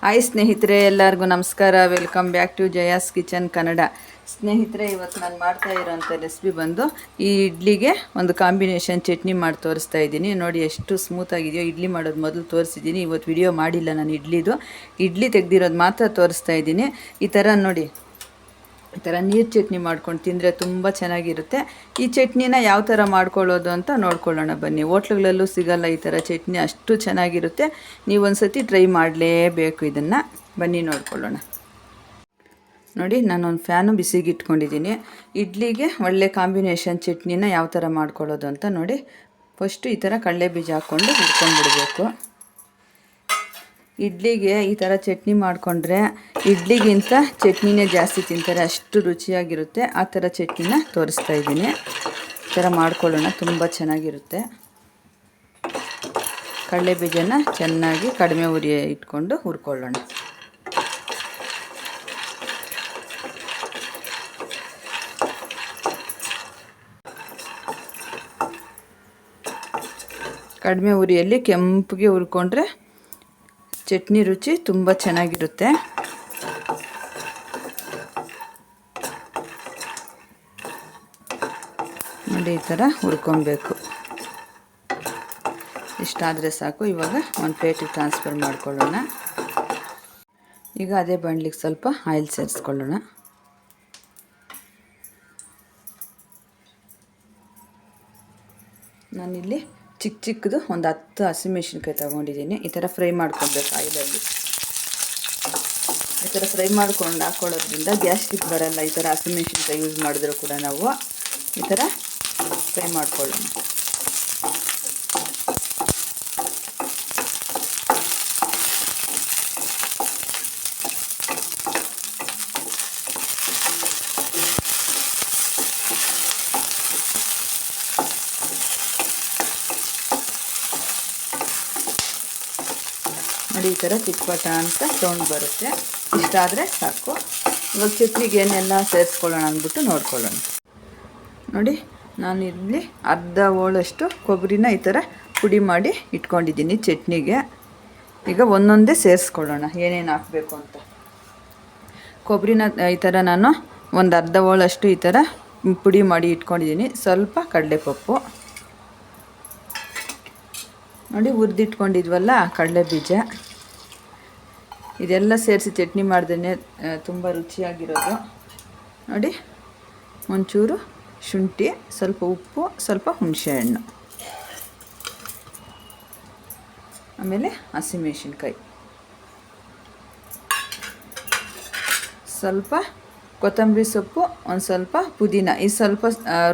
Hi ಸ್ನೇಹಿತರೆ, ಎಲ್ಲರಿಗೂ ನಮಸ್ಕಾರ. Welcome back to Jaya's kitchen Kannada. ಸ್ನೇಹಿತರೆ, ಇವತ್ತು ನಾನು ಮಾಡ್ತಾ ಇರೋಂಥ ರೆಸಿಪಿ ಬಂದು ಈ ಇಡ್ಲಿಗೆ ಒಂದು ಕಾಂಬಿನೇಷನ್ ಚಟ್ನಿ ಮಾಡಿ ತೋರಿಸ್ತಾ ಇದ್ದೀನಿ. ನೋಡಿ ಎಷ್ಟು ಸ್ಮೂತಾಗಿದೆಯೋ. ಇಡ್ಲಿ ಮಾಡೋದು ಮೊದಲು ತೋರಿಸಿದ್ದೀನಿ, ಇವತ್ತು ವಿಡಿಯೋ ಮಾಡಿಲ್ಲ ನಾನು. ಇಡ್ಲಿ ತೆಗೆದಿರೋದು ಮಾತ್ರ ತೋರಿಸ್ತಾ ಇದ್ದೀನಿ. ಈ ಥರ ನೋಡಿ, ಈ ಥರ ನೀರು ಚಟ್ನಿ ಮಾಡ್ಕೊಂಡು ತಿಂದರೆ ತುಂಬ ಚೆನ್ನಾಗಿರುತ್ತೆ. ಈ ಚಟ್ನಿನ ಯಾವ ಥರ ಮಾಡ್ಕೊಳ್ಳೋದು ಅಂತ ನೋಡ್ಕೊಳ್ಳೋಣ ಬನ್ನಿ. ಹೋಟ್ಲುಗಳಲ್ಲೂ ಸಿಗಲ್ಲ ಈ ಥರ ಚಟ್ನಿ, ಅಷ್ಟು ಚೆನ್ನಾಗಿರುತ್ತೆ. ನೀವು ಒಂದು ಸತಿ ಟ್ರೈ ಮಾಡಲೇಬೇಕು ಇದನ್ನು. ಬನ್ನಿ ನೋಡ್ಕೊಳ್ಳೋಣ. ನೋಡಿ, ನಾನೊಂದು ಫ್ಯಾನು ಬಿಸಿಗೆ ಇಟ್ಕೊಂಡಿದ್ದೀನಿ. ಇಡ್ಲಿಗೆ ಒಳ್ಳೆ ಕಾಂಬಿನೇಷನ್ ಚಟ್ನಿನ ಯಾವ ಥರ ಮಾಡ್ಕೊಳ್ಳೋದು ಅಂತ ನೋಡಿ. ಫಸ್ಟು ಈ ಥರ ಕಡಲೆ ಬೀಜ ಹಾಕ್ಕೊಂಡು ಹುರ್ಕೊಂಡ್ಬಿಡ್ಬೇಕು. ಇಡ್ಲಿಗೆ ಈ ಥರ ಚಟ್ನಿ ಮಾಡಿಕೊಂಡ್ರೆ ಇಡ್ಲಿಗಿಂತ ಚಟ್ನಿನೇ ಜಾಸ್ತಿ ತಿಂತಾರೆ, ಅಷ್ಟು ರುಚಿಯಾಗಿರುತ್ತೆ. ಆ ಥರ ಚಟ್ನಿನ ತೋರಿಸ್ತಾ ಇದ್ದೀನಿ. ಈ ಥರ ಮಾಡ್ಕೊಳ್ಳೋಣ, ತುಂಬ ಚೆನ್ನಾಗಿರುತ್ತೆ. ಕಡಲೆ ಬೀಜನ ಚೆನ್ನಾಗಿ ಕಡಿಮೆ ಉರಿ ಇಟ್ಕೊಂಡು ಹುರ್ಕೊಳ್ಳೋಣ. ಕಡಿಮೆ ಉರಿಯಲ್ಲಿ ಕೆಂಪಿಗೆ ಹುರ್ಕೊಂಡ್ರೆ ಚಟ್ನಿ ರುಚಿ ತುಂಬ ಚೆನ್ನಾಗಿರುತ್ತೆ. ನೋಡಿ, ಈ ಥರ ಹುರ್ಕೊಬೇಕು. ಇಷ್ಟಾದರೆ ಸಾಕು. ಇವಾಗ ಒಂದು ಪ್ಲೇಟಿಗೆ ಟ್ರಾನ್ಸ್ಫರ್ ಮಾಡ್ಕೊಳ್ಳೋಣ. ಈಗ ಅದೇ ಬಾಣಲಿಗೆ ಸ್ವಲ್ಪ ಆಯಿಲ್ ಸೇರಿಸ್ಕೊಳ್ಳೋಣ. ನಾನಿಲ್ಲಿ ಚಿಕ್ಕದು ಒಂದು 10 ಹಸಿಮೆಣಸಿನ್ಕಾಯಿ ತೊಗೊಂಡಿದ್ದೀನಿ. ಈ ಥರ ಫ್ರೈ ಮಾಡ್ಕೊಬೇಕು ಆಯಿಲಲ್ಲಿ. ಈ ಥರ ಫ್ರೈ ಮಾಡ್ಕೊಂಡು ಹಾಕ್ಕೊಳ್ಳೋದ್ರಿಂದ ಗ್ಯಾಸ್ಟ್ರಿಕ್ ಬರಲ್ಲ. ಈ ಥರ ಹಸಿಮೆಣಸಿನ್ಕಾಯಿ ಯೂಸ್ ಮಾಡಿದ್ರು ಕೂಡ ನಾವು ಈ ಥರ ಫ್ರೈ ಮಾಡ್ಕೊಳ್ಳೋಣ. ನೋಡಿ, ಈ ಥರ ಚಿಕ್ಕಪಟ ಅಂತ ಸೌಂಡ್ ಬರುತ್ತೆ. ಇಷ್ಟಾದರೆ ಸಾಕು. ಇವಾಗ ಚಟ್ನಿಗೆ ಏನೆಲ್ಲ ಸೇರಿಸ್ಕೊಳ್ಳೋಣ ಅಂದ್ಬಿಟ್ಟು ನೋಡ್ಕೊಳ್ಳೋಣ. ನೋಡಿ, ನಾನು ಇಲ್ಲಿ ಅರ್ಧ ಹೋಳಷ್ಟು ಕೊಬ್ಬರಿನ ಈ ಥರ ಪುಡಿ ಮಾಡಿ ಇಟ್ಕೊಂಡಿದ್ದೀನಿ ಚಟ್ನಿಗೆ. ಈಗ ಒಂದೊಂದೇ ಸೇರಿಸ್ಕೊಳ್ಳೋಣ ಏನೇನು ಹಾಕಬೇಕು ಅಂತ. ಕೊಬ್ಬರಿನ ಈ ಥರ ನಾನು ಒಂದು ಅರ್ಧ ಹೋಳಷ್ಟು ಈ ಥರ ಪುಡಿ ಮಾಡಿ ಇಟ್ಕೊಂಡಿದ್ದೀನಿ. ಸ್ವಲ್ಪ ಕಡಲೆಪಪ್ಪು, ನೋಡಿ ಹುರಿದಿಟ್ಕೊಂಡಿದ್ವಲ್ಲ ಕಡಲೆ ಬೀಜ, ಇದೆಲ್ಲ ಸೇರಿಸಿ ಚಟ್ನಿ ಮಾಡಿದ್ರೆ ತುಂಬ ರುಚಿಯಾಗಿರೋದು. ನೋಡಿ, ಒಂಚೂರು ಶುಂಠಿ, ಸ್ವಲ್ಪ ಉಪ್ಪು, ಸ್ವಲ್ಪ ಹುಣಸೆಹಣ್ಣು, ಆಮೇಲೆ ಹಸಿಮೆಣಸಿನ್ಕಾಯಿ, ಸ್ವಲ್ಪ ಕೊತ್ತಂಬರಿ ಸೊಪ್ಪು, ಒಂದು ಸ್ವಲ್ಪ ಪುದೀನ. ಈ ಸ್ವಲ್ಪ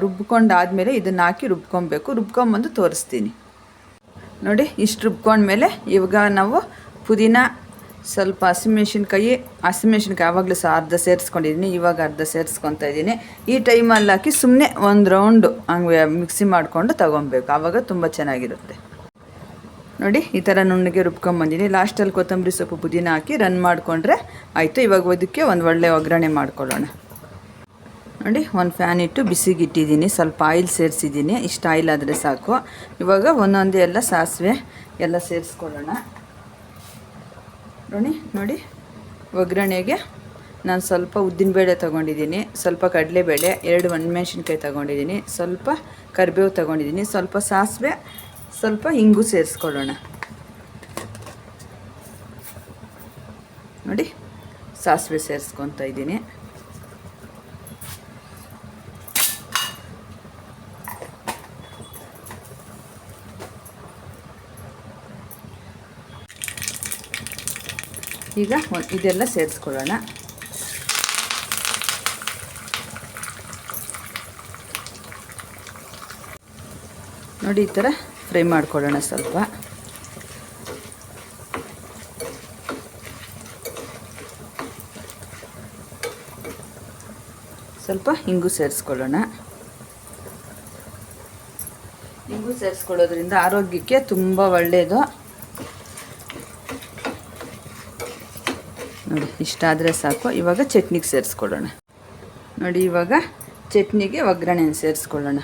ರುಬ್ಕೊಂಡಾದಮೇಲೆ ಇದನ್ನು ಹಾಕಿ ರುಬ್ಕೊಂಬಂದು ತೋರಿಸ್ತೀನಿ. ನೋಡಿ, ಇಷ್ಟು ರುಬ್ಕೊಂಡ್ಮೇಲೆ ಇವಾಗ ನಾವು ಪುದೀನ, ಸ್ವಲ್ಪ ಹಸಿಮೆಣಸಿನ್ಕಾಯಿ ಆವಾಗಲೂ ಸಹ ಅರ್ಧ ಸೇರಿಸ್ಕೊಂಡಿದ್ದೀನಿ. ಇವಾಗ ಅರ್ಧ ಸೇರಿಸ್ಕೊತಾ ಇದ್ದೀನಿ. ಈ ಟೈಮಲ್ಲಿ ಹಾಕಿ ಸುಮ್ಮನೆ ಒಂದು ರೌಂಡು ಹಂಗೆ ಮಿಕ್ಸಿ ಮಾಡಿಕೊಂಡು ತಗೊಬೇಕು. ಆವಾಗ ತುಂಬ ಚೆನ್ನಾಗಿರುತ್ತೆ. ನೋಡಿ, ಈ ಥರ ನುಣ್ಣಗೆ ರುಬ್ಕೊಂಬಂದಿನಿ. ಲಾಸ್ಟಲ್ಲಿ ಕೊತ್ತಂಬರಿ ಸೊಪ್ಪು ಪುದೀನ ಹಾಕಿ ರನ್ ಮಾಡಿಕೊಂಡ್ರೆ ಆಯಿತು. ಇವಾಗ ಇದಕ್ಕೆ ಒಂದು ಒಳ್ಳೆ ಒಗ್ಗರಣೆ ಮಾಡ್ಕೊಳ್ಳೋಣ. ನೋಡಿ, ಒಂದು ಫ್ಯಾನ್ ಇಟ್ಟು ಬಿಸಿಗೆ ಇಟ್ಟಿದ್ದೀನಿ. ಸ್ವಲ್ಪ ಆಯಿಲ್ ಸೇರಿಸಿದ್ದೀನಿ. ಇಷ್ಟು ಆಯಿಲ್ ಆದರೆ ಸಾಕು. ಇವಾಗ ಒಂದೊಂದೇ ಎಲ್ಲ ಸಾಸಿವೆ ಎಲ್ಲ ಸೇರಿಸ್ಕೊಳ್ಳೋಣ. ನೋಡಿ, ಒಗ್ಗರಣೆಗೆ ನಾನು ಸ್ವಲ್ಪ ಉದ್ದಿನಬೇಳೆ ತೊಗೊಂಡಿದ್ದೀನಿ, ಸ್ವಲ್ಪ ಕಡಲೆಬೇಳೆ, 2 ಒಣಮೆಣಸಿನ್ಕಾಯಿ ತೊಗೊಂಡಿದ್ದೀನಿ, ಸ್ವಲ್ಪ ಕರಿಬೇವು ತೊಗೊಂಡಿದ್ದೀನಿ, ಸ್ವಲ್ಪ ಸಾಸಿವೆ, ಸ್ವಲ್ಪ ಇಂಗು ಸೇರಿಸ್ಕೊಳ್ಳೋಣ. ನೋಡಿ, ಸಾಸಿವೆ ಸೇರಿಸ್ಕೊತಾ ಇದ್ದೀನಿ. ಈಗ ಇದೆಲ್ಲ ಸೇರಿಸ್ಕೊಳ್ಳೋಣ. ನೋಡಿ, ಈ ಥರ ಫ್ರೈ ಮಾಡ್ಕೊಳ್ಳೋಣ. ಸ್ವಲ್ಪ ಇಂಗು ಸೇರಿಸ್ಕೊಳ್ಳೋಣ. ಇಂಗು ಸೇರಿಸ್ಕೊಳ್ಳೋದ್ರಿಂದ ಆರೋಗ್ಯಕ್ಕೆ ತುಂಬ ಒಳ್ಳೆಯದು. ನೋಡಿ, ಇಷ್ಟಾದರೆ ಸಾಕು. ಇವಾಗ ಚಟ್ನಿಗೆ ಸೇರಿಸ್ಕೊಳ್ಳೋಣ. ನೋಡಿ, ಇವಾಗ ಚಟ್ನಿಗೆ ಒಗ್ಗರಣೆಯನ್ನು ಸೇರಿಸ್ಕೊಳ್ಳೋಣ.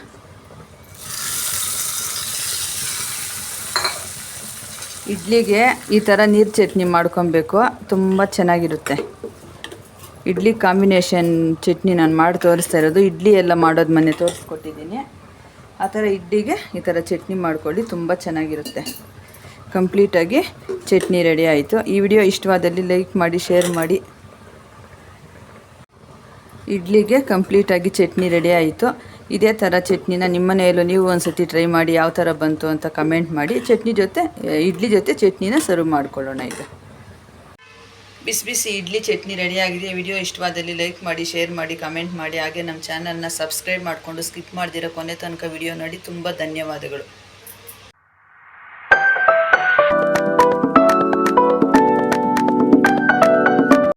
ಇಡ್ಲಿಗೆ ಈ ಥರ ನೀರು ಚಟ್ನಿ ಮಾಡ್ಕೊಬೇಕು, ತುಂಬ ಚೆನ್ನಾಗಿರುತ್ತೆ. ಇಡ್ಲಿ ಕಾಂಬಿನೇಷನ್ ಚಟ್ನಿ ನಾನು ಮಾಡಿ ತೋರಿಸ್ತಾ ಇರೋದು. ಇಡ್ಲಿ ಎಲ್ಲ ಮಾಡೋದು ಮೊನ್ನೆ ತೋರಿಸ್ಕೊಟ್ಟಿದ್ದೀನಿ. ಆ ಥರ ಇಡ್ಲಿಗೆ ಈ ಥರ ಚಟ್ನಿ ಮಾಡ್ಕೊಳ್ಳಿ, ತುಂಬ ಚೆನ್ನಾಗಿರುತ್ತೆ. ಕಂಪ್ಲೀಟಾಗಿ ಚಟ್ನಿ ರೆಡಿ ಆಯಿತು. ಈ ವಿಡಿಯೋ ಇಷ್ಟವಾದಲ್ಲಿ ಲೈಕ್ ಮಾಡಿ, ಶೇರ್ ಮಾಡಿ. ಇಡ್ಲಿಗೆ ಕಂಪ್ಲೀಟಾಗಿ ಚಟ್ನಿ ರೆಡಿ ಆಯಿತು. ಇದೇ ಥರ ಚಟ್ನಿನ ನಿಮ್ಮ ಮನೆಯಲ್ಲೂ ನೀವು ಒಂದು ಸತಿ ಟ್ರೈ ಮಾಡಿ ಯಾವ ಥರ ಬಂತು ಅಂತ ಕಮೆಂಟ್ ಮಾಡಿ. ಚಟ್ನಿ ಜೊತೆ ಇಡ್ಲಿ ಜೊತೆ ಚಟ್ನಿನ ಸರ್ವ್ ಮಾಡ್ಕೊಳ್ಳೋಣ. ಈಗ ಬಿಸಿ ಬಿಸಿ ಇಡ್ಲಿ ಚಟ್ನಿ ರೆಡಿಯಾಗಿದೆ. ವಿಡಿಯೋ ಇಷ್ಟವಾದಲ್ಲಿ ಲೈಕ್ ಮಾಡಿ, ಶೇರ್ ಮಾಡಿ, ಕಮೆಂಟ್ ಮಾಡಿ. ಹಾಗೆ ನಮ್ಮ ಚಾನಲ್ನ ಸಬ್ಸ್ಕ್ರೈಬ್ ಮಾಡಿಕೊಂಡು ಸ್ಕಿಪ್ ಮಾಡ್ದಿರೋ ಕೊನೆ ತನಕ ವಿಡಿಯೋ ನೋಡಿ. ತುಂಬ ಧನ್ಯವಾದಗಳು.